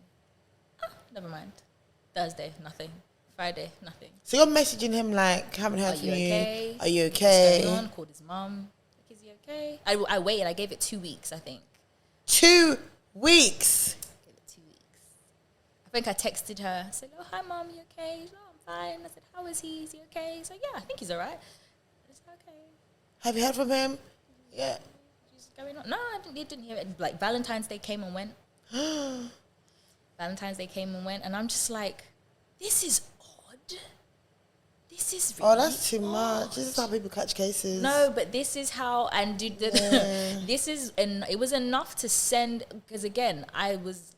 Never mind. Thursday, nothing. Friday, nothing. So you're messaging him like, haven't heard Are from you you. okay? Are you okay? What's going on? Called his mum. Like, is he okay? I waited. I gave it 2 weeks, I think. 2 weeks. Gave it 2 weeks. I think I texted her. I said, hi, Mum, you okay? She's like, I'm fine. I said, how is he? Is he okay? She's like, yeah, I think he's all right. I said, okay. Have you heard from him? Yeah. She's going on. No, I didn't hear it. Like, Valentine's Day came and went. Valentine's Day came and went. And I'm just like, this is odd. This is really that's too odd. much. This is how people catch cases. No, but this is how, and this is, and it was enough to send, because again, I was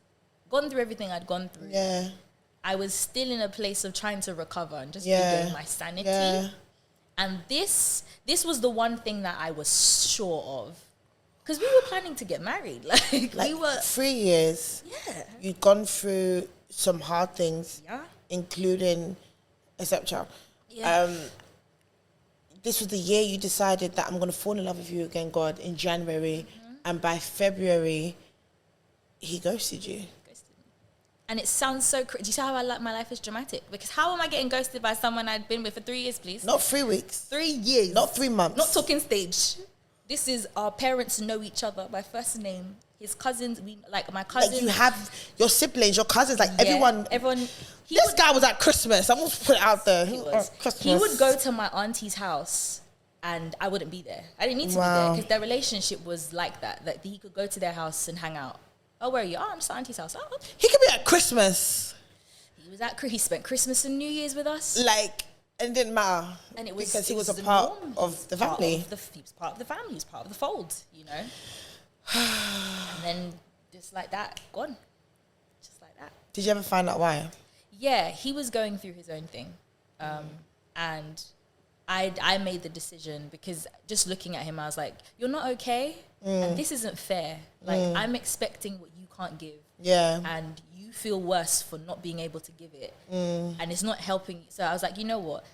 gone through everything I'd gone through. Yeah. I was still in a place of trying to recover and just regain my sanity. Yeah. And this was the one thing that I was sure of. Because we were planning to get married. Like we were 3 years. Yeah. You'd gone through some hard things. Yeah. Including a stepchild. Yeah. This was the year you decided that I'm going to fall in love with you again, God, in January. And by February, he ghosted you. And it sounds so crazy. Do you see how my life is dramatic? Because how am I getting ghosted by someone I'd been with for 3 years, please? Not 3 weeks. 3 years. Not 3 months. Not talking stage. This is our parents know each other by first name. His cousins, my cousins. Like you have your siblings, your cousins, like everyone. This guy was at Christmas. I almost put it out there. He would go to my auntie's house and I wouldn't be there. I didn't need to be there because their relationship was like that. That he could go to their house and hang out. Oh, where are you? Oh, I'm just at auntie's house. Oh, okay. He could be at Christmas. He spent Christmas and New Year's with us. Like, and it didn't matter. And it was because he was a the part norm. of the family. He was part of the family. He was part of the fold, you know. And then just like that, gone. Just like that. Did you ever find out why? Yeah, he was going through his own thing. And I made the decision because just looking at him, I was like, you're not okay. And this isn't fair. Like, I'm expecting what you can't give. Yeah. And you feel worse for not being able to give it. And it's not helping. So I was like, you know what?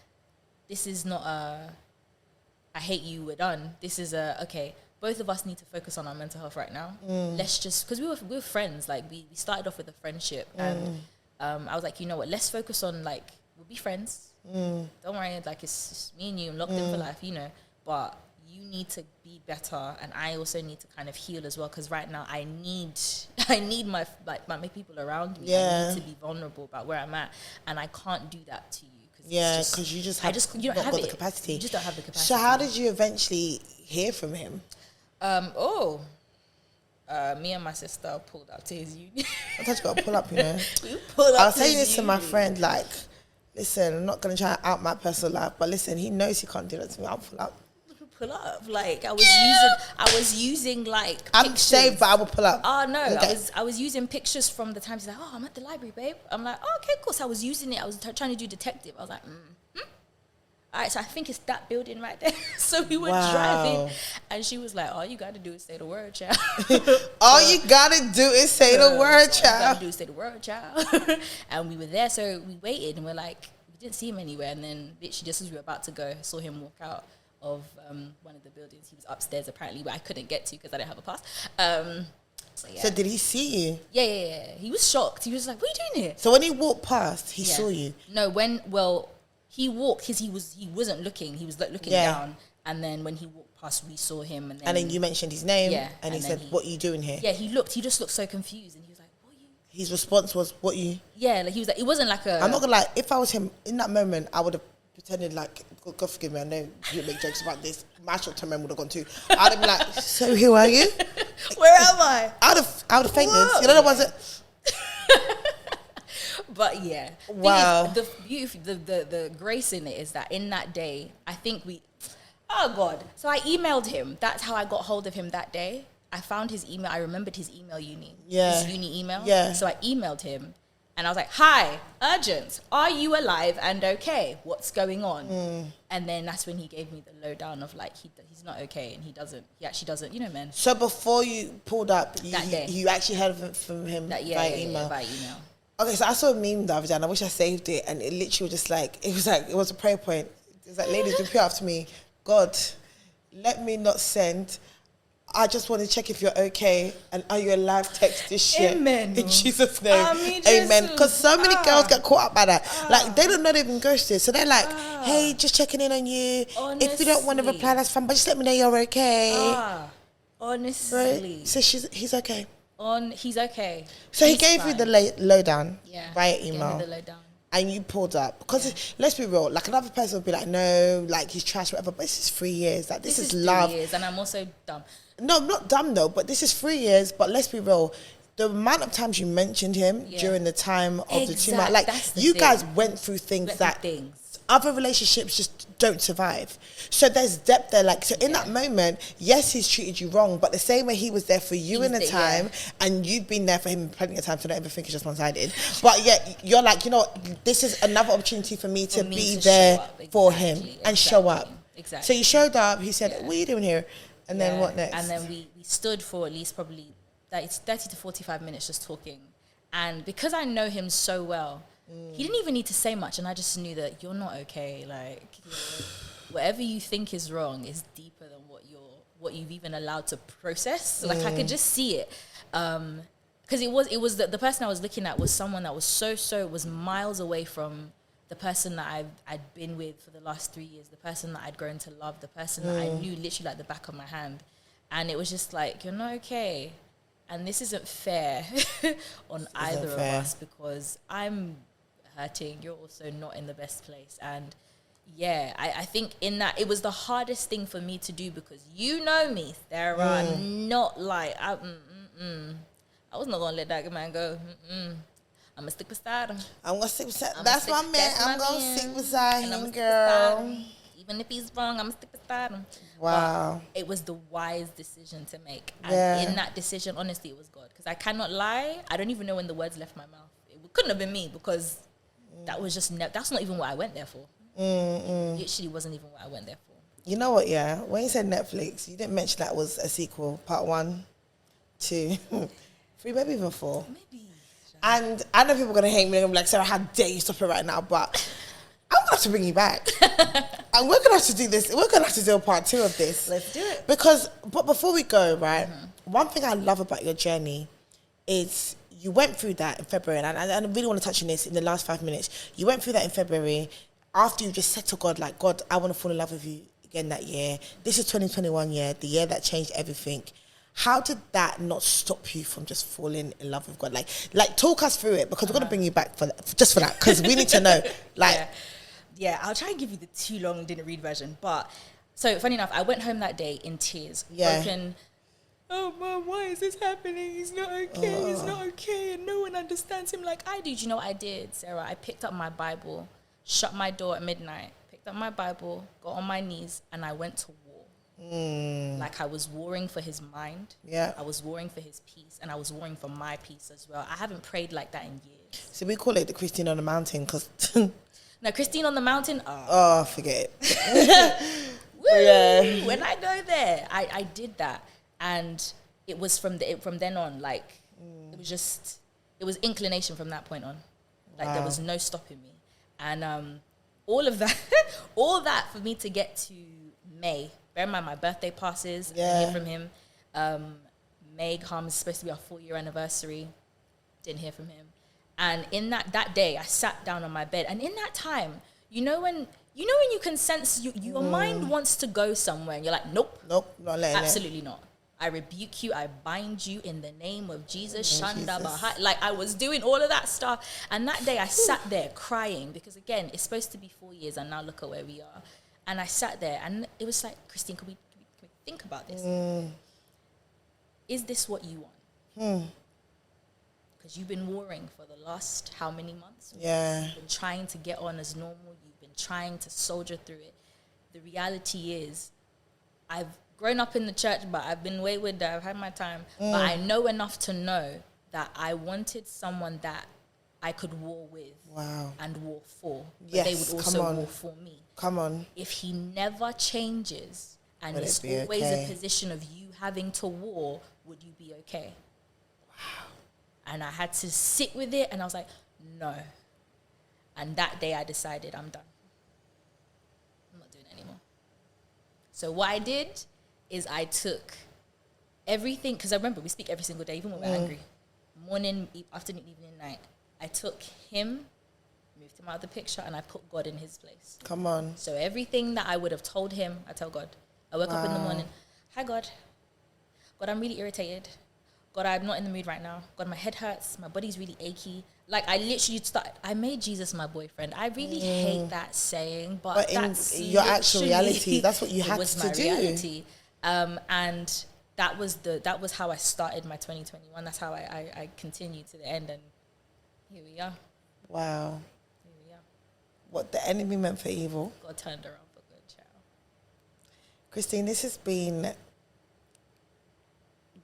This is not I hate you, we're done. This is okay, both of us need to focus on our mental health right now. Let's just, because we were friends. Like, we started off with a friendship. And I was like, you know what? Let's focus on, like, we'll be friends. Don't worry, like, it's me and you locked in for life, you know. But you need to be better, and I also need to kind of heal as well, because right now I need my people around me. I need to be vulnerable about where I'm at, and I can't do that to you. Because you just have you don't not have got it. the capacity. You just don't have the capacity. So how did you eventually hear from him? Me and my sister pulled up to his uni. Sometimes you got to pull up, you know. We pulled up. I was saying this to my friend, like, listen, I'm not going to try to out my personal life, but listen, he knows he can't do that to me. I'll pull up. Pull up. Like, I was using like I'm pictures. shaved, but I will pull up. Oh no, okay. I was using pictures from the times. He's like, oh, I'm at the library, babe. I'm like, oh, okay, cool. So I was using it. I was trying to do detective. I was like, all right, so I think it's that building right there. So we were driving, and she was like, all you got to do is say the word, child. All you got to do is say the word, All you got child. to do is say the word, child. And we were there, so we waited, and we're like, we didn't see him anywhere. And then literally just as we were about to go, saw him walk out of one of the buildings. He was upstairs apparently, but I couldn't get to because I didn't have a pass. So did he see you? Yeah. He was shocked. He was like, "What are you doing here?" So when he walked past, he saw you. No, he walked because he wasn't looking. He was like looking down, and then when he walked past, we saw him, and then you mentioned his name, and he said, "What are you doing here?" Yeah, he looked. He just looked so confused, and he was like, "What are you?" His response was, "What you?" Yeah, like he was like, it wasn't like a. I'm not gonna lie. If I was him in that moment, I would have pretended like, God forgive me, I know you make jokes about this. My short-term memory would have gone too. I'd have been like, "So who are you? Where am I?" I would have fainted. Whoa. You know the ones that. But yeah, wow. The beauty, the grace in it is that in that day, I think oh God. So I emailed him. That's how I got hold of him that day. I found his email. I remembered his email his uni email. Yeah. So I emailed him and I was like, "Hi, urgent. Are you alive and okay? What's going on?" And then that's when he gave me the lowdown of like, he's not okay and he actually doesn't, you know, man. So before you pulled up, you actually heard from him via email? Yeah, via email. Okay, so I saw a meme the other day and I wish I saved it, and it literally was just like, it was a prayer point. It was like, ladies, repeat after me. God, let me not send. I just want to check if you're okay, and are you alive? Text this shit. Amen. In Jesus' name. Amen. Because so many girls get caught up by that. Like, they don't know they've been ghosted. So they're like, hey, just checking in on you. Honestly. If you don't want to reply, that's fine, but just let me know you're okay. Honestly. Right? So he's okay. He's okay. So he gave you the lowdown via email. Gave me the lowdown. And you pulled up. Because let's be real, like another person would be like, no, like he's trash, whatever. But this is 3 years. Like this is love. 3 years, and I'm also dumb. No, I'm not dumb though, but this is 3 years. But let's be real. The amount of times you mentioned him during the time of the tumour, like you guys went through things other relationships just don't survive. So there's depth there. Like, so in that moment, yes, he's treated you wrong, but the same way he was there for you in a time, and you've been there for him plenty of times, so don't ever think it's just one-sided. But yet, you're like, you know, this is another opportunity for me to be there for him and show up. Exactly. So you showed up, he said, what are you doing here? And then what next? And then we stood for at least probably 30 to 45 minutes just talking. And because I know him so well, he didn't even need to say much, and I just knew that you're not okay. Like, you know, whatever you think is wrong is deeper than what you've even allowed to process. Like, I could just see it, because it was the person I was looking at was someone that was was miles away from the person that I'd been with for the last 3 years, the person that I'd grown to love, the person that I knew literally like the back of my hand, and it was just like, you're not okay, and this isn't fair on either of us, because I'm hurting, you're also not in the best place. And I think in that it was the hardest thing for me to do, because you know me, Sarah, I'm not like I was not gonna let that man go. I'm gonna stick beside him. That's my man. I'm gonna stick beside him, girl. Even if he's wrong, I'm gonna stick beside him. Wow. But it was the wise decision to make, and in that decision, honestly, it was God, because I cannot lie. I don't even know when the words left my mouth. It couldn't have been me, because that was just that's not even what I went there for. It literally wasn't even what I went there for. You know what? Yeah, when you said Netflix, you didn't mention that was a sequel, part 1, 2, 3, maybe even 4. Maybe. And I know people are gonna hate me. I'm like, Sarah, how dare you stop it right now? But I'm gonna have to bring you back, and we're gonna have to do this. We're gonna have to do a part 2 of this. Let's do it. But before we go, right? One thing I love about your journey is you went through that in February, and I really want to touch on this in the last 5 minutes. You went through that in February after you just said to God, like, God, I want to fall in love with you again that year. This is 2021 year, the year that changed everything. How did that not stop you from just falling in love with God? Like talk us through it, because we're going to bring you back for that, just for that, because we need to know. Like, yeah, I'll try and give you the too long didn't read version. But so funny enough, I went home that day in tears, broken. Oh, Mom, why is this happening? He's not okay. He's not okay, and no one understands him like I do. Do you know what I did, Sarah? I picked up my Bible, shut my door at midnight, picked up my Bible, got on my knees, and I went to war. Like, I was warring for his mind. Yeah. I was warring for his peace, and I was warring for my peace as well. I haven't prayed like that in years. So we call it the Christine on the Mountain, because... No, Christine on the Mountain? Forget it. Woo! Yeah. When I go there, I did that. And it was from then on, like, it was inclination from that point on. Like, there was no stopping me. And all that for me to get to May, bear in mind my birthday passes, I hear from him. May comes, supposed to be our 4-year anniversary. Didn't hear from him. And in that day, I sat down on my bed. And in that time, you know when you can sense your mind wants to go somewhere, and you're like, nope, not letting absolutely not. I rebuke you. I bind you in the name of Jesus. Shanda Bahai. Like, I was doing all of that stuff. And that day I sat there crying because, again, it's supposed to be 4 years and now look at where we are. And I sat there and it was like, Christine, can we think about this? Is this what you want? Because you've been warring for the last how many months? Yeah. You've been trying to get on as normal. You've been trying to soldier through it. The reality is, I've grown up in the church, but I've been wayward. I've had my time. But I know enough to know that I wanted someone that I could war with and war for. But they would also war for me. Come on. If he never changes and it's always a position of you having to war, would you be okay? Wow. And I had to sit with it, and I was like, no. And that day I decided, I'm done. I'm not doing it anymore. So what I did is I took everything, because I remember we speak every single day, even when we're angry. Morning, afternoon, evening, night. I took him, moved him out of the picture, and I put God in his place. Come on. So everything that I would have told him, I tell God. I wake up in the morning, hi God. God, I'm really irritated. God, I'm not in the mood right now. God, my head hurts. My body's really achy. Like, I literally I made Jesus my boyfriend. I really hate that saying, but that's in your actual reality, that's what you had to do. Reality. And that was how I started my 2021. That's how I continued to the end, and here we are. Wow. Here we are. What the enemy meant for evil, God turned around for good, child. Christine, this has been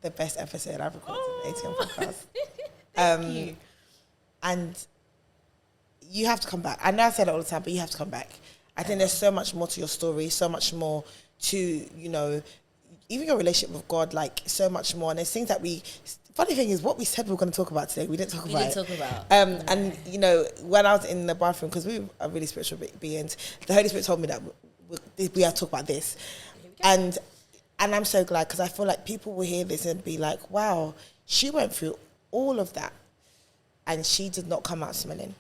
the best episode I've recorded in the ATM podcast. Thank you. And you have to come back. I know I said it all the time, but you have to come back. I think there's so much more to your story, so much more to, even your relationship with God, like so much more. And there's things that funny thing is, what we said we were going to talk about today, we didn't talk about. And, when I was in the bathroom, because we are really spiritual beings, the Holy Spirit told me that we have to talk about this. And I'm so glad, because I feel like people will hear this and be like, wow, she went through all of that and she did not come out smelling.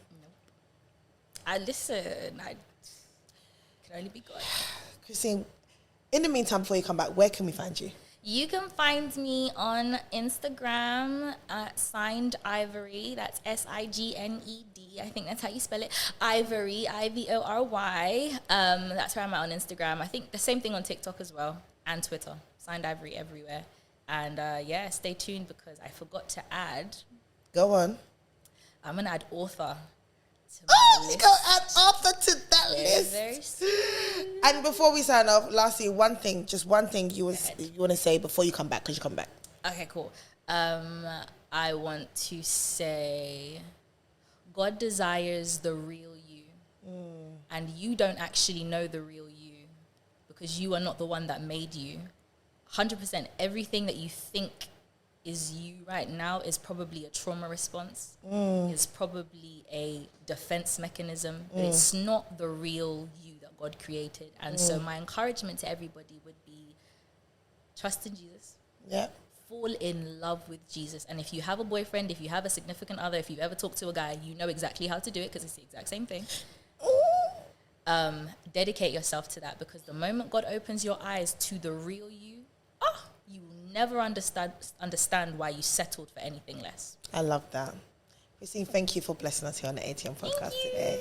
I can only be God. Christine, in the meantime, before you come back, where can we find you? You can find me on Instagram at Signed Ivory. That's SIGNED. I think that's how you spell it. Ivory, IVORY. That's where I'm at on Instagram. I think the same thing on TikTok as well, and Twitter. Signed Ivory everywhere. And stay tuned, because I forgot to add. Go on. I'm going to add author to my list. Go add author to that list. Very soon. And before we sign off, lastly, one thing you want to say before you come back, because you come back. Okay, cool. I want to say, God desires the real you. And you don't actually know the real you, because you are not the one that made you. 100%, everything that you think is you right now is probably a trauma response. Is probably a defense mechanism. But it's not the real you that God created. And so my encouragement to everybody would be, trust in Jesus. Yeah. Fall in love with Jesus. And if you have a boyfriend, if you have a significant other, if you've ever talked to a guy, you know exactly how to do it, because it's the exact same thing. Dedicate yourself to that, because the moment God opens your eyes to the real you, you will never understand why you settled for anything less. I love that. Christine, thank you for blessing us here on the ATM podcast today.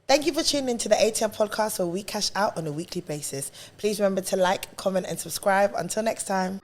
Thank you for tuning into the ATM podcast, where we cash out on a weekly basis. Please remember to like, comment, and subscribe. Until next time.